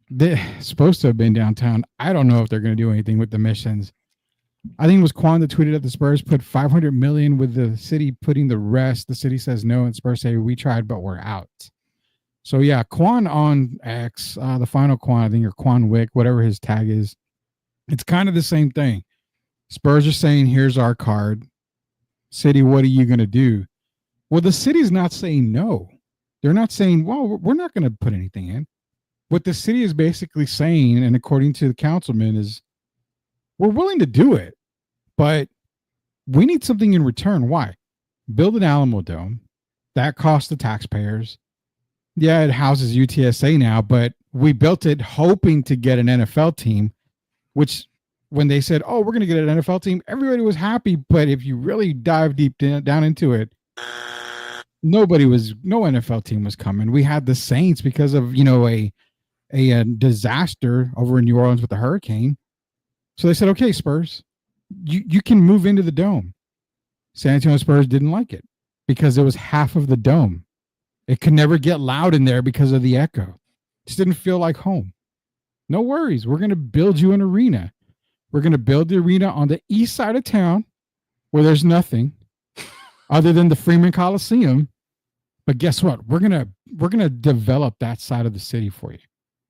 they're supposed to have been downtown. I don't know if they're going to do anything with the Missions. I think it was Quan that tweeted at the Spurs put $500 million with the city putting the rest. The city says no, and Spurs say we tried, but we're out. So yeah, Quan on X, the final Quan, I think, or Quan Wick, whatever his tag is. It's kind of the same thing. Spurs are saying, here's our card. City, what are you going to do? Well, the city's not saying no. They're not saying, well, we're not going to put anything in. What the city is basically saying, and according to the councilman, is we're willing to do it, but we need something in return. Why? Build an Alamo Dome. That costs the taxpayers. Yeah, it houses UTSA now, but we built it hoping to get an NFL team, which when they said, oh, we're going to get an NFL team, everybody was happy. But if you really dive deep down into it, no NFL team was coming. We had the Saints because of, a disaster over in New Orleans with the hurricane. So they said, okay, Spurs, you can move into the dome. San Antonio Spurs didn't like it because it was half of the dome. It could never get loud in there because of the echo. Just didn't feel like home. No worries. We're going to build you an arena. We're going to build the arena on the east side of town where there's nothing other than the Freeman Coliseum. But guess what? We're going to develop that side of the city for you.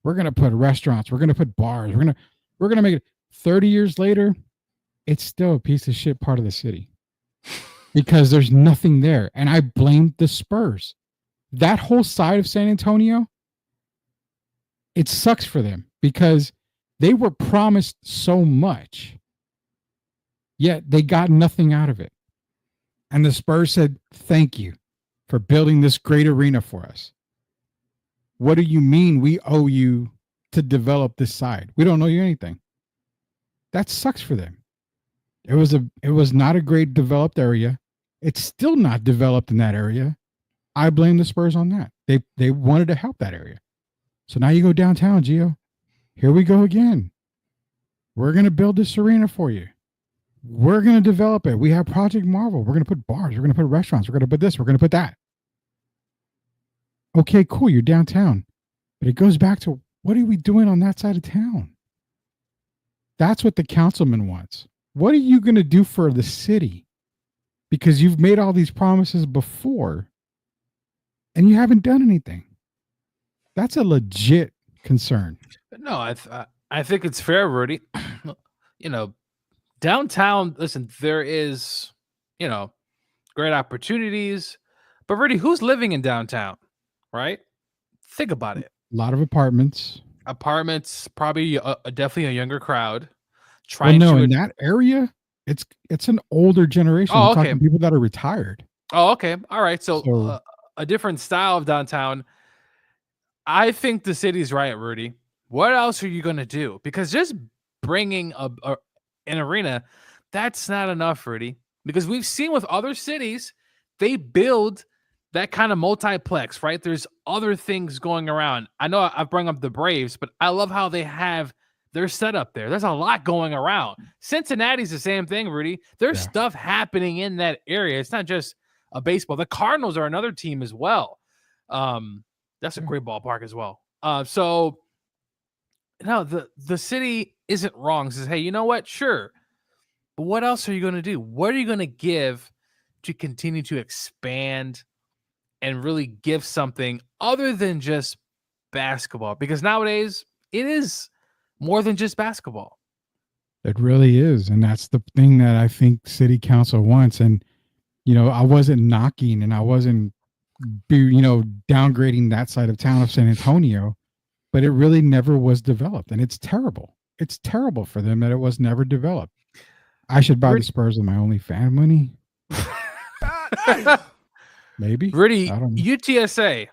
We're going to put restaurants. We're going to put bars. We're going to make it 30 years later. It's still a piece of shit part of the city because there's nothing there. And I blame the Spurs. That whole side of San Antonio, it sucks for them because they were promised so much, yet they got nothing out of it. And the Spurs said, thank you for building this great arena for us. What do you mean we owe you to develop this side? We don't owe you anything. That sucks for them. It was not a great developed area. It's still not developed in that area. I blame the Spurs on that. They wanted to help that area. So now you go downtown, Gio. Here we go again. We're going to build this arena for you. We're going to develop it. We have Project Marvel. We're going to put bars. We're going to put restaurants. We're going to put this. We're going to put that. Okay, cool. You're downtown. But it goes back to, what are we doing on that side of town? That's what the councilman wants. What are you going to do for the city? Because you've made all these promises before and you haven't done anything. That's a legit concern. No, I think it's fair, Rudy. You know, downtown, listen, there is, you know, great opportunities. But Rudy, who's living in downtown, right? Think about it. A lot of apartments. Apartments, probably definitely a younger crowd. In that area, it's an older generation. Oh, I'm talking people that are retired. Oh, okay. All right. So a different style of downtown. I think the city's right, Rudy. What else are you going to do? Because just bringing an arena, that's not enough, Rudy. Because we've seen with other cities, they build that kind of multiplex, right? There's other things going around. I know I've brought up the Braves, but I love how they have their setup there. There's a lot going around. Cincinnati's the same thing, Rudy. There's stuff happening in that area. It's not just a baseball. The Cardinals are another team as well. That's a great ballpark as well. So no, the city isn't wrong. It says, hey, you know what? Sure. But what else are you going to do? What are you going to give to continue to expand and really give something other than just basketball? Because nowadays it is more than just basketball. It really is. And that's the thing that I think city council wants. And, you know, I wasn't knocking and I wasn't, downgrading that side of town of San Antonio, but it really never was developed. And it's terrible. It's terrible for them that it was never developed. I should buy the Spurs with my only fan money. Maybe. Rudy, UTSA.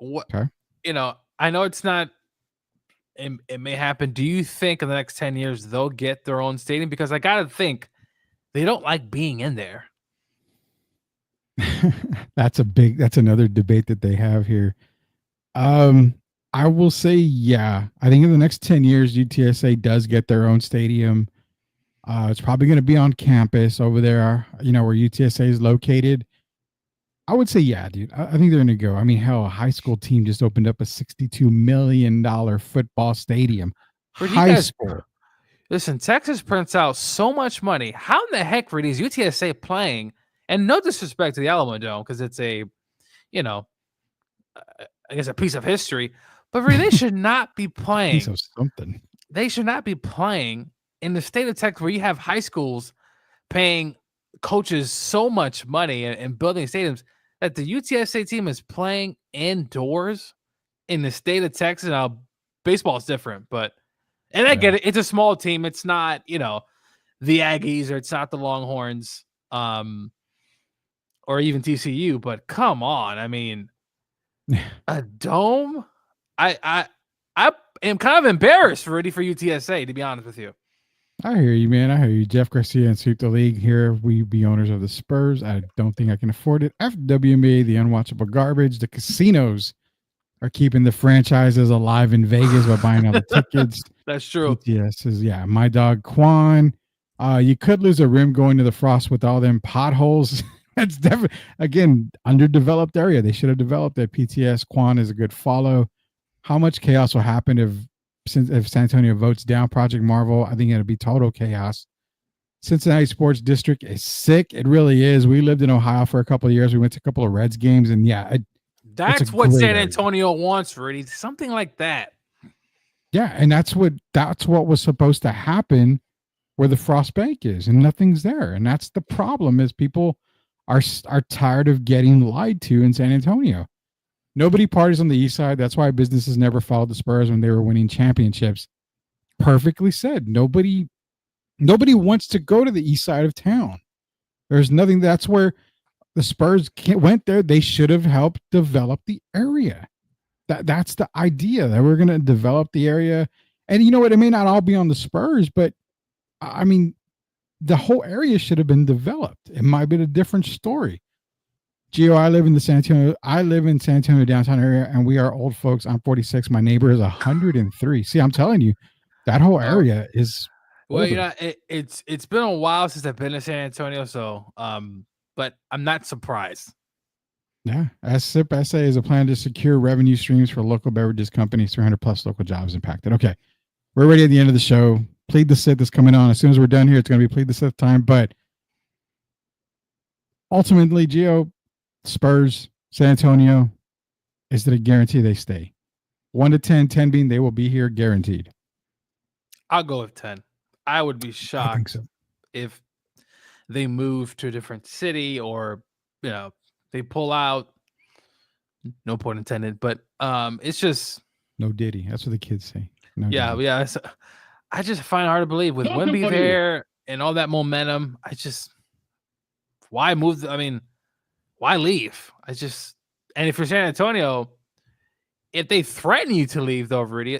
Okay. You know, I know it's not, it may happen. Do you think in the next 10 years they'll get their own stadium? Because I got to think they don't like being in there. That's another debate that they have here. I will say, yeah, I think in the next 10 years, UTSA does get their own stadium. It's probably going to be on campus over there, where UTSA is located. I would say, yeah, dude, I think they're going to go. I mean, hell, a high school team just opened up a $62 million football stadium. High school. Listen, Texas prints out so much money. How in the heck, Rudy, is UTSA playing? And no disrespect to the Alamo Dome, because it's I guess a piece of history. But really, they should not be playing. Piece of something. They should not be playing in the state of Texas, where you have high schools paying coaches so much money and building stadiums, that the UTSA team is playing indoors in the state of Texas. Now, baseball is different, and I get it. It's a small team. It's not, the Aggies, or it's not the Longhorns. Or even TCU, but come on. I mean, a dome? I am kind of embarrassed, Rudy, for UTSA, to be honest with you. I hear you, man. I hear you. Jeff Garcia and Sweep the League here. We be owners of the Spurs. I don't think I can afford it. After WNBA, the unwatchable garbage, the casinos are keeping the franchises alive in Vegas by buying all the tickets. That's true. Yes, my dog Quan. You could lose a rim going to the Frost with all them potholes. That's definitely, again, underdeveloped area. They should have developed it. PTS Quan is a good follow. How much chaos will happen if San Antonio votes down Project Marvel? I think it'll be total chaos. Cincinnati Sports District is sick. It really is. We lived in Ohio for a couple of years. We went to a couple of Reds games, and that's what San Antonio wants, Rudy. Something like that. Yeah, and that's what was supposed to happen where the Frost Bank is, and nothing's there. And that's the problem, is people are tired of getting lied to in San Antonio. Nobody parties on the east side. That's why businesses never followed the Spurs when they were winning championships. Perfectly said. Nobody wants to go to the east side of town. There's nothing. That's where the Spurs went there. They should have helped develop the area. That's the idea, that we're going to develop the area. And you know what? It may not all be on the Spurs, but I mean, the whole area should have been developed. It might be a different story. Gio, I live in San Antonio downtown area, and we are old folks. I'm 46. My neighbor is 103. See, I'm telling you, that whole area is well, older. you know, it's been a while since I've been to San Antonio, so but I'm not surprised. Yeah, SIP SA is a plan to secure revenue streams for local beverages companies, 300 plus local jobs impacted. Okay, we're already at the end of the show. Plead the Sith is coming on. As soon as we're done here, it's going to be Plead the Sith time. But ultimately, Gio, Spurs, San Antonio, is it a guarantee they stay? 1 to 10, 10 being they will be here guaranteed. I'll go with 10. I would be shocked I think so. if they move to a different city or, you know, they pull out. No pun intended, but it's just no Diddy. That's what the kids say. No yeah, Diddy. yeah. I just find it hard to believe with Wemby there and all that momentum. Why move? I mean, why leave? And if you're San Antonio, if they threaten you to leave, though, Rudy,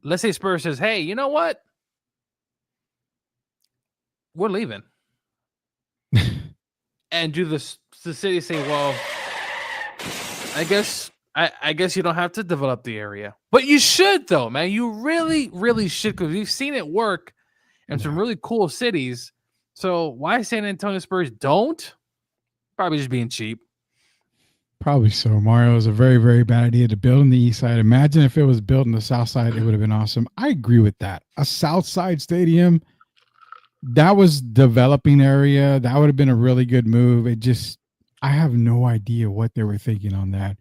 let's say Spurs says, "Hey, you know what? We're leaving," and do the city say, "Well, I guess you don't have to develop the area, but you should, though, man. You really, really should, because we've seen it work in some really cool cities. So why San Antonio Spurs don't? Probably just being cheap." Probably so. Mario, is a very, very bad idea to build on the east side. Imagine if it was built on the south side, it would have been awesome. I agree with that. A south side stadium, that was developing area. That would have been a really good move. I have no idea what they were thinking on that.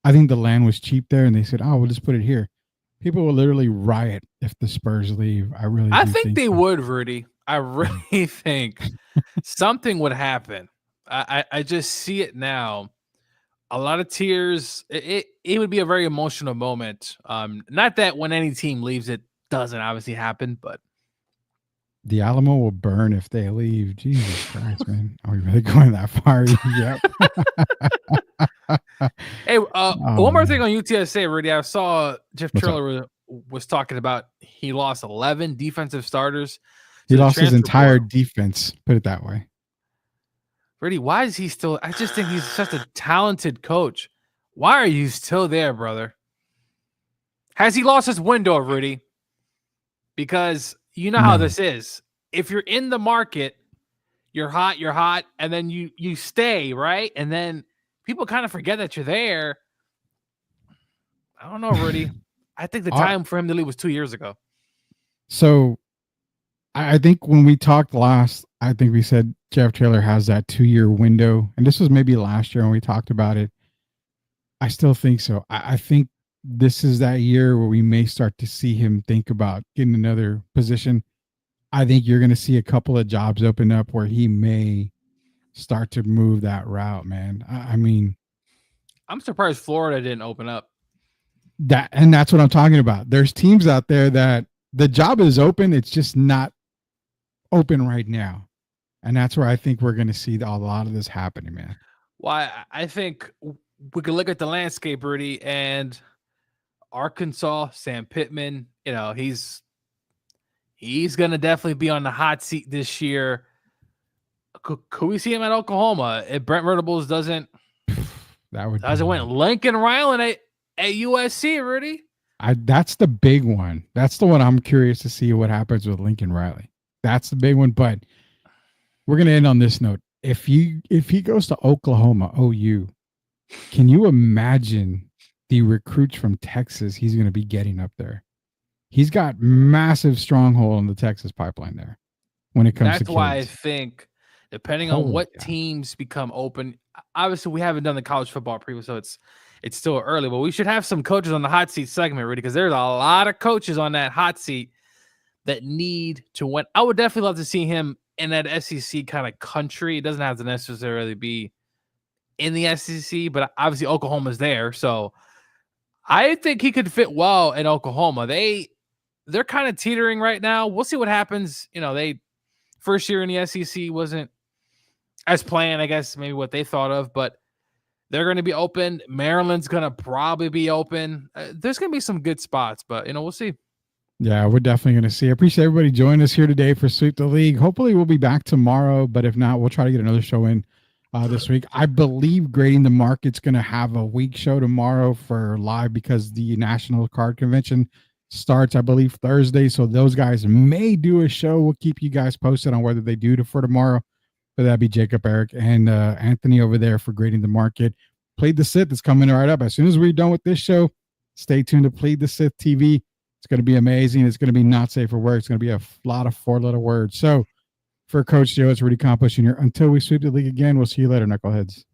I think the land was cheap there, and they said, "Oh, we'll just put it here." People will literally riot if the Spurs leave. I think they would, Rudy. I really think something would happen. I just see it now. A lot of tears. It would be a very emotional moment. Not that when any team leaves, it doesn't obviously happen, but the Alamo will burn if they leave. Jesus Christ, man. Are we really going that far? Yep. Hey, one more thing on UTSA, Rudy. I saw Jeff Triller was talking about he lost 11 defensive starters. He lost his entire defense, put it that way. Rudy, why is he still? I just think he's such a talented coach. Why are you still there, brother? Has he lost his window, Rudy? Because you know how this is. If you're in the market, you're hot, and then you stay, right? And then people kind of forget that you're there. I don't know, Rudy. I think the time for him to leave was 2 years ago. So I think when we talked last, I think we said Jeff Taylor has that 2-year window. And this was maybe last year when we talked about it. I still think so. I think this is that year where we may start to see him think about getting another position. I think you're going to see a couple of jobs open up where he may start to move that route, man. I mean, I'm surprised Florida didn't open up. That's what I'm talking about. There's teams out there that the job is open. It's just not open right now. And that's where I think we're going to see a lot of this happening, man. Well, I think we could look at the landscape, Rudy, and Arkansas, Sam Pittman, you know, he's going to definitely be on the hot seat this year. Could we see him at Oklahoma if Brent Venables doesn't went Lincoln Riley at USC, Rudy? That's the big one. That's the one I'm curious to see what happens with Lincoln Riley. That's the big one. But we're going to end on this note. If he goes to Oklahoma, OU, can you imagine the recruits from Texas he's going to be getting up there? He's got massive stronghold in the Texas pipeline there when it comes to kids. That's why I think, depending on what teams become open, obviously we haven't done the college football preview, so it's still early, but we should have some coaches on the hot seat segment, Rudy, because there's a lot of coaches on that hot seat that need to win. I would definitely love to see him in that SEC kind of country. It doesn't have to necessarily be in the SEC, but obviously Oklahoma's there, so I think he could fit well in Oklahoma. They're kind of teetering right now. We'll see what happens. You know, they first year in the SEC wasn't as planned, I guess, maybe what they thought of, but they're going to be open. Maryland's going to probably be open. There's going to be some good spots, but, you know, we'll see. Yeah, we're definitely going to see. I appreciate everybody joining us here today for Sweep the League. Hopefully, we'll be back tomorrow, but if not, we'll try to get another show in this week. I believe Grading the Market's going to have a week show tomorrow for live because the National Card Convention starts, I believe, Thursday. So those guys may do a show. We'll keep you guys posted on whether they do for tomorrow. But that'd be Jacob, Eric, and Anthony over there for Grading the Market. Plead the Sith is coming right up. As soon as we're done with this show, stay tuned to Plead the Sith TV. It's going to be amazing. It's going to be not safe for work. It's going to be a lot of 4-letter words. So for Coach Joe, it's Rudy Campos Jr. Until we sweep the league again, we'll see you later, Knuckleheads.